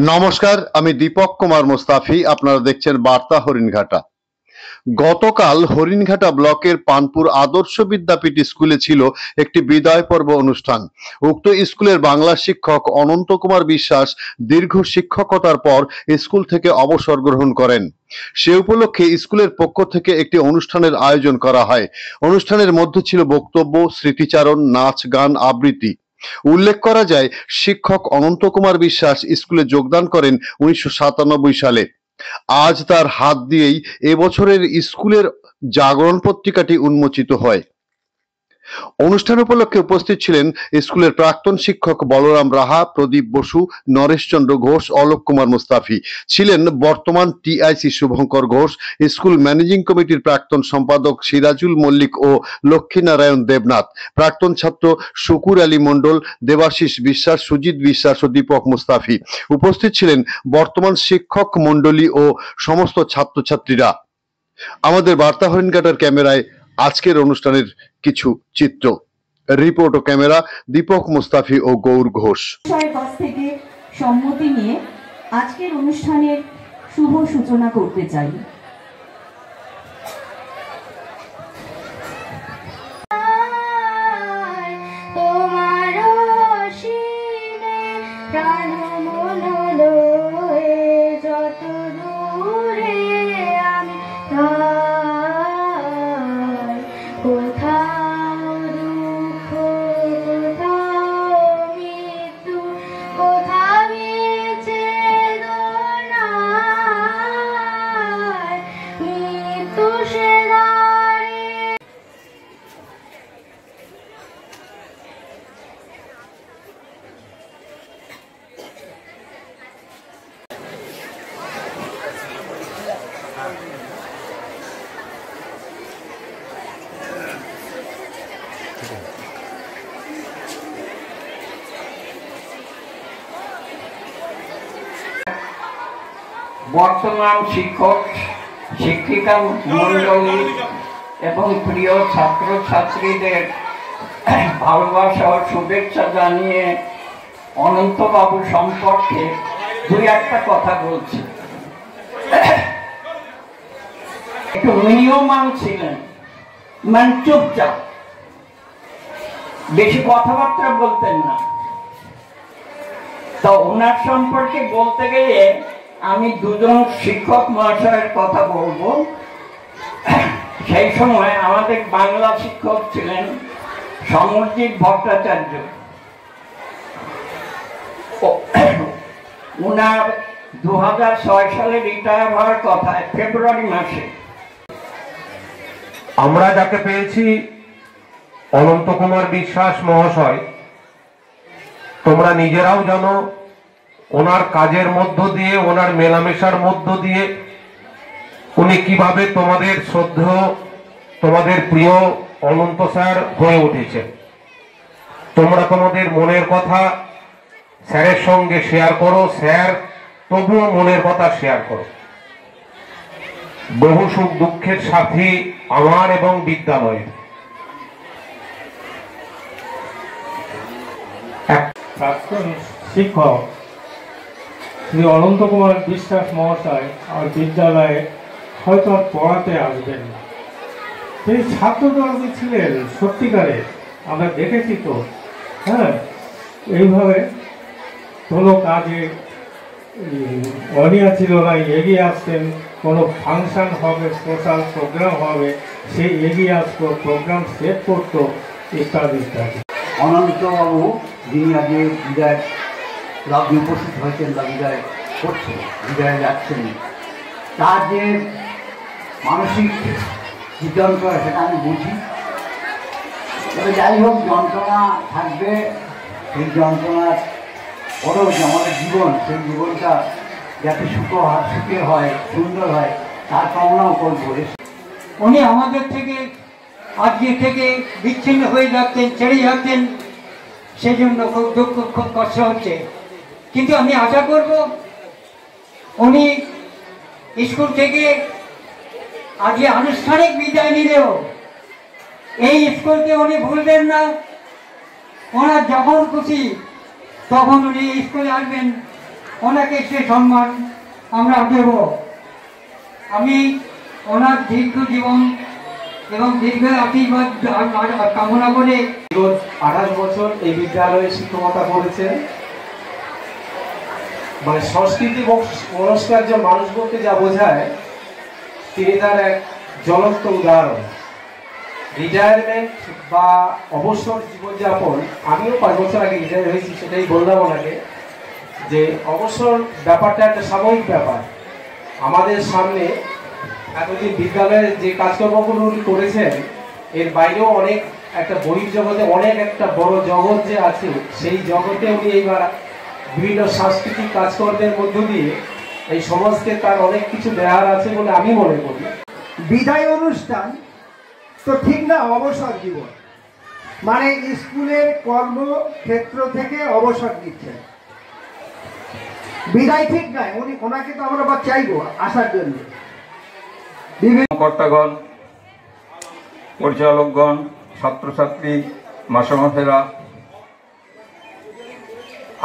নমস্কার, আমি দীপক কুমার মুস্তাফি। আপনারা দেখছেন বার্তা হরিণঘাটা। গতকাল হরিণঘাটা ব্লকের পানপুর আদর্শ বিদ্যাপীঠ স্কুলে ছিল একটি বিদায় পর্ব অনুষ্ঠান। উক্ত স্কুলের বাংলা শিক্ষক অনন্ত কুমার বিশ্বাস দীর্ঘ শিক্ষকতার পর স্কুল থেকে অবসর গ্রহণ করেন। সে উপলক্ষে স্কুলের পক্ষ থেকে একটি অনুষ্ঠানের আয়োজন করা হয়। অনুষ্ঠানের মধ্যে ছিল বক্তব্য, স্মৃতিচারণ, নাচ, গান, আবৃত্তি। উল্লেখ করা যায়, শিক্ষক অনন্ত কুমার বিশ্বাস স্কুলে যোগদান করেন 1997 সালে। আজ তার হাত দিয়েই এবছরের স্কুলের জাগরণ পত্রিকাটি উন্মোচিত হয়। অনুষ্ঠান উপলক্ষে উপস্থিত ছিলেন স্কুলের প্রাক্তন শিক্ষক বলরাম রাহা, প্রদীপ বসু, নরেশচন্দ্র ঘোষ, অলোক কুমার মুস্তাফি। ছিলেন বর্তমান TIC Shubhankar Ghosh, school managing কমিটির প্রাক্তন সম্পাদক সিরাজুল মল্লিক ও লক্ষ্মীনারায়ণ দেবনাথ, প্রাক্তন ছাত্র শুকুর আলী মণ্ডল, দেবাশিস বিশ্বাস, সুজিত বিশ্বাস ও দীপক মুস্তাফি। উপস্থিত ছিলেন বর্তমান শিক্ষক মণ্ডলী ও সমস্ত ছাত্রছাত্রীরা। আমাদের বার্তা হরিণঘাটার ক্যামেরায় আজকের অনুষ্ঠানের কিছু চিত্র। রিপোর্ট ও ক্যামেরা দীপক মুস্তাফি ও গৌর ঘোষ। কাছ থেকে সম্মতি নিয়ে আজকের অনুষ্ঠানের শুভ সূচনা করতে চাই। বর্তমান শিক্ষক শিক্ষিকা মণ্ডলী এবং প্রিয় ছাত্রছাত্রীদের ভালোবাসা ও শুভেচ্ছা জানিয়ে অনন্তবাবু সম্পর্কে দুই একটা কথা বলছি। একটু নিয়মান ছিলেন, মানে চুপচাপ, বেশি কথাবার্তা বলতেন না। তো ওনার সম্পর্কে বলতে গিয়ে আমি দুজন শিক্ষক মহাশয়ের কথা বলবো। সেই সময় আমাদের বাংলা শিক্ষক ছিলেন সমরজিৎ ভট্টাচার্য। উনার 2006 সালে রিটায়ার হওয়ার কথা, ফেব্রুয়ারি মাসে। আমরা যাকে পেয়েছি অনন্ত কুমার বিশ্বাস মহাশয়, তোমরা নিজেরাও জানো ওনার কাজের মধ্য দিয়ে, ওনার মেলামেশার মধ্য দিয়ে উনি কিভাবে তোমাদের শ্রদ্ধেয়, তোমাদের প্রিয় অনন্ত স্যার হয়ে উঠেছেন। তোমরা তোমাদের মনের কথা স্যারের সঙ্গে শেয়ার করো, স্যার তবুও মনের কথা শেয়ার করো। বহু সুখ দুঃখের সাথী আমার এবং বিদ্যালয়ের। প্রাক্তন শিক্ষক শ্রী অনন্ত কুমার বিশ্বাস মহাশয় আর বিদ্যালয়ে হয়তো আর পড়াতে আসবেন না। তিনি ছাত্রদলকে ছিলেন সত্যিকারে, আমরা দেখেছি তো। হ্যাঁ, এইভাবে কোনো কাজে অনীহা ছিল না, এগিয়ে আসতেন। কোনো ফাংশন হবে, সোশ্যাল প্রোগ্রাম হবে, সে এগিয়ে আসতো, প্রোগ্রাম সেট করতো, ইত্যাদি ইত্যাদি। অনন্তবাবু যিনি আগে বিদায় লগ্নে উপস্থিত হয়েছেন বা বিদায় করছেন, বিদায় যাচ্ছেন, তার যে মানসিক যে যন্ত্রণা সেটা আমি বুঝি। তবে যাই হোক, যন্ত্রণা থাকবে। সেই যন্ত্রণার পরেও যে আমাদের জীবন, সেই জীবনটা যাতে সুখে হয়, সুন্দর হয়, তার কামনাও করবো। উনি আমাদের থেকে আজকে থেকে বিচ্ছিন্ন হয়ে যাচ্ছেন, ছেড়ে যাচ্ছেন, সেই জন্য খুব দুঃখ, খুব কষ্ট হচ্ছে। কিন্তু আমি আশা করব উনি স্কুল থেকে আজকে আনুষ্ঠানিক বিদায় নিলেও এই স্কুলকে উনি ভুলবেন না। ওনার যখন খুশি তখন উনি স্কুলে আসবেন, ওনাকে সে সম্মান আমরা দেব। আমি ওনার দীর্ঘ জীবন এবং দীর্ঘ আশীর্বাদ কামনা করে 28 বছর এই বিদ্যালয়ে শিক্ষকতা করেছেন। মানে সংস্কৃতি মনস্কার যে মানুষ বলতে যা বোঝায় তিনি তার এক জ্বলন্ত উদাহরণ। রিটায়ারমেন্ট বা অবসর জীবনযাপন, আমিও 5 বছর আগে রিটায়ার হয়েছি, সেটাই বললাম ওনাকে যে অবসর ব্যাপারটা একটা সাময়িক ব্যাপার। আমাদের সামনে এতদিন বিদ্যালয়ে যে কাজকর্মগুলো উনি করেছেন এর বাইরেও অনেক একটা বহির্জগতে অনেক একটা বড় জগৎ যে আছে, সেই জগতে উনি এইবার বিভিন্ন সাংস্কৃতিক কাজকর্মের মধ্য দিয়ে এই সমাজকে তার অনেক কিছু দেওয়ার আছে বলে আমি মনে করি। বিদায় অনুষ্ঠান তো ঠিক না, অবসর জীবন মানে স্কুলের কর্মক্ষেত্র থেকে অবসর নিচ্ছেন, বিদায় ঠিক নয়। ওনাকে তো আমরা আবার চাইবো আসার জন্য। কর্তাগণ, পরিচালকগণ, ছাত্রছাত্রী, মাস্টারমশাইরা,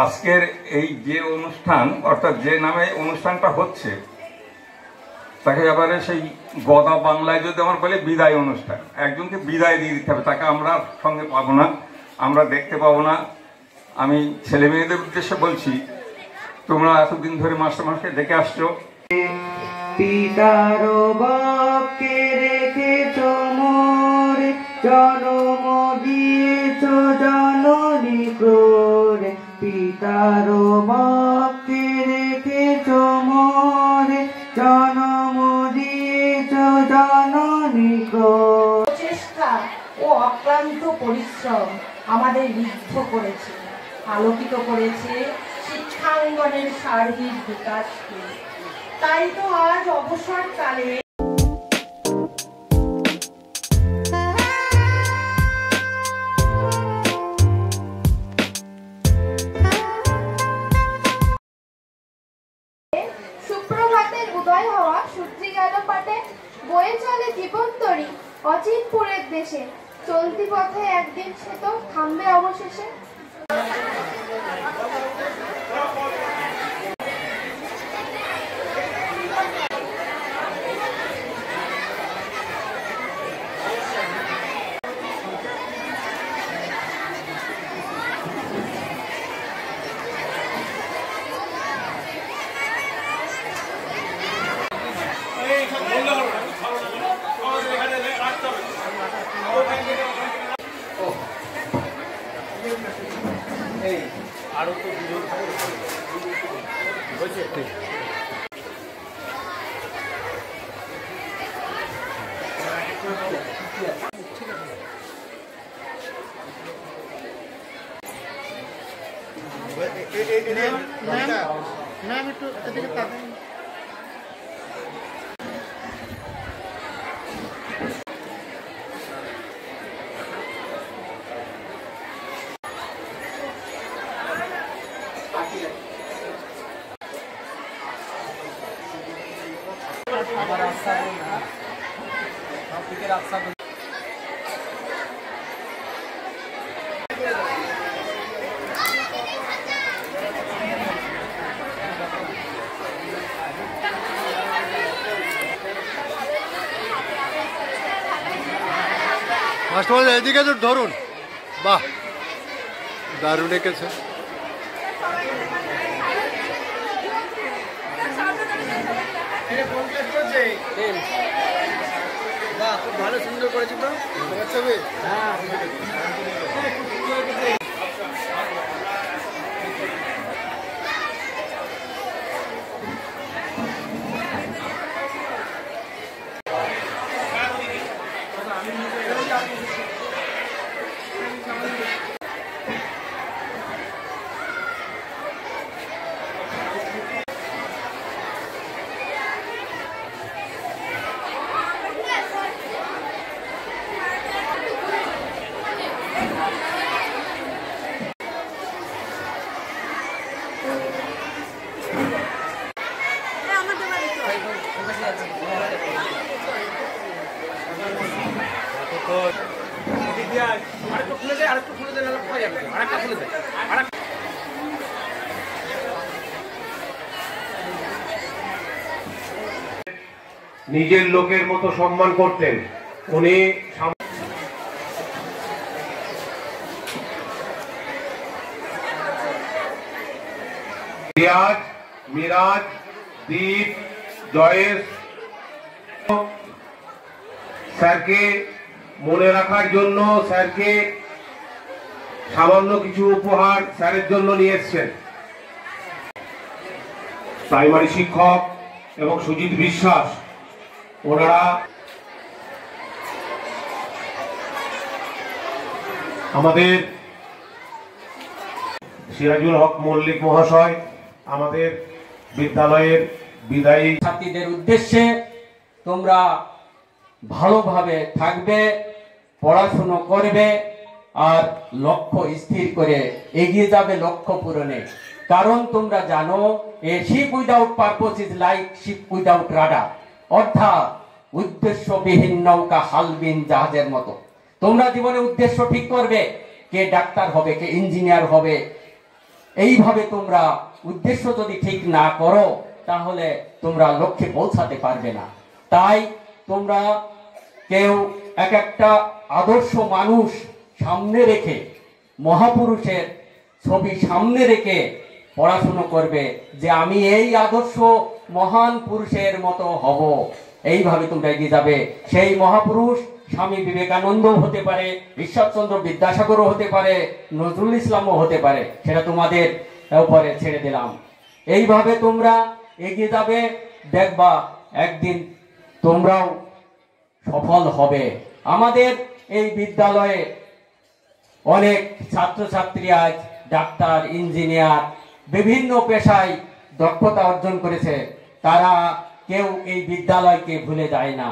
আজকের এই যে অনুষ্ঠান, অর্থাৎ যে নামে অনুষ্ঠানটা হচ্ছে তাকে এবারে সেই গদা বাংলায় যদি আমার বলে বিদায় অনুষ্ঠান, একজনকে বিদায় দিয়ে দিতে হবে, তাকে আমরা সঙ্গে পাবো না, আমরা দেখতে পাবো না। আমি ছেলে মেয়েদের উদ্দেশ্যে বলছি, তোমরা এতদিন ধরে মাস্টারমশাইকে দেখে আসছো, পিতার বাপকে রেখেছ মোরে, জনম দিয়েছ জননী ক্রোরে। পিতার বাপকে রেখেছ মোরে, জনম দিয়েছ জননী ক্রোরে। প্রচেষ্টা ও অক্লান্ত পরিশ্রম আমাদের ঋদ্ধ করেছে, আলোকিত করেছে শিক্ষাঙ্গনের সার্বিক বিকাশকে। তাই তো আজ অবসরকালে সুপ্রভাতের উদয় হওয়া সূর্যি গেল পাটে, বয়ে চলে জীবন তরী অচিনপুরের দেশে। চলতি পথে একদিন সে তো থামবে অবশেষে। আরো তো দুজন হয়েছে। ম্যাম একটু এদিকে তাকান। আমার রাস্তা না সব দিকে রাস্তা মাস্টার এদিকে তো ধরুন, বাহ দারুণ এঁকেছে। খুব ভালো, সুন্দর করেছি তো ছবি। হ্যাঁ আরেকটু খুলে দেয়, আরেকটু খুলে দেয়, আরেকটা খুলে দেয়, আরেকটা নিজের লোকের মতো সম্মান করতেন। উনি রিয়াজ, মিরাজ, দীপ, জয়েশ স্যারকে মনে রাখার জন্য স্যারকে সামান্য কিছু উপহার স্যারের জন্য নিয়ে এসছেন। প্রাইমারি শিক্ষক এবং সুজিত বিশ্বাস, ওনারা আমাদের সিরাজুল হক মল্লিক মহাশয় আমাদের বিদ্যালয়ের বিদায়ী ছাত্রীদের উদ্দেশ্যে তোমরা ভালোভাবে থাকবে, পড়াশুনো করবে আর লক্ষ্য স্থির করে এগিয়ে যাবে লক্ষ্য পূরণে। কারণ তোমরা জানো a ship without purpose is like sheep without radar, অর্থাৎ উদ্দেশ্যবিহীন নৌকা হালবিন জাহাজের মতো। তোমরা জীবনে উদ্দেশ্য ঠিক করবে, কে ডাক্তার হবে, কে ইঞ্জিনিয়ার হবে। এইভাবে তোমরা উদ্দেশ্য যদি ঠিক না করো তাহলে তোমরা লক্ষ্যে পৌঁছাতে পারবে না। তাই তোমরা কেউ এক একটা আদর্শ মানুষ সামনে রেখে, মহাপুরুষের ছবি সামনে রেখে পড়াশুনো করবে যে আমি এই আদর্শ মহান পুরুষের মতো হব। এইভাবে তোমরা এগিয়ে যাবে। সেই মহাপুরুষ স্বামী বিবেকানন্দ হতে পারে, ঈশ্বরচন্দ্র বিদ্যাসাগরও হতে পারে, নজরুল ইসলামও হতে পারে, সেটা তোমাদের উপরে ছেড়ে দিলাম। এইভাবে তোমরা এগিয়ে যাবে, দেখবা একদিন তোমরাও সফল হবে। আমাদের এই বিদ্যালয়ে অনেক ছাত্রছাত্রী আজ ডাক্তার, ইঞ্জিনিয়ার, বিভিন্ন পেশায় দক্ষতা অর্জন করেছে। তারা কেউ এই বিদ্যালয়কে ভুলে যায় না।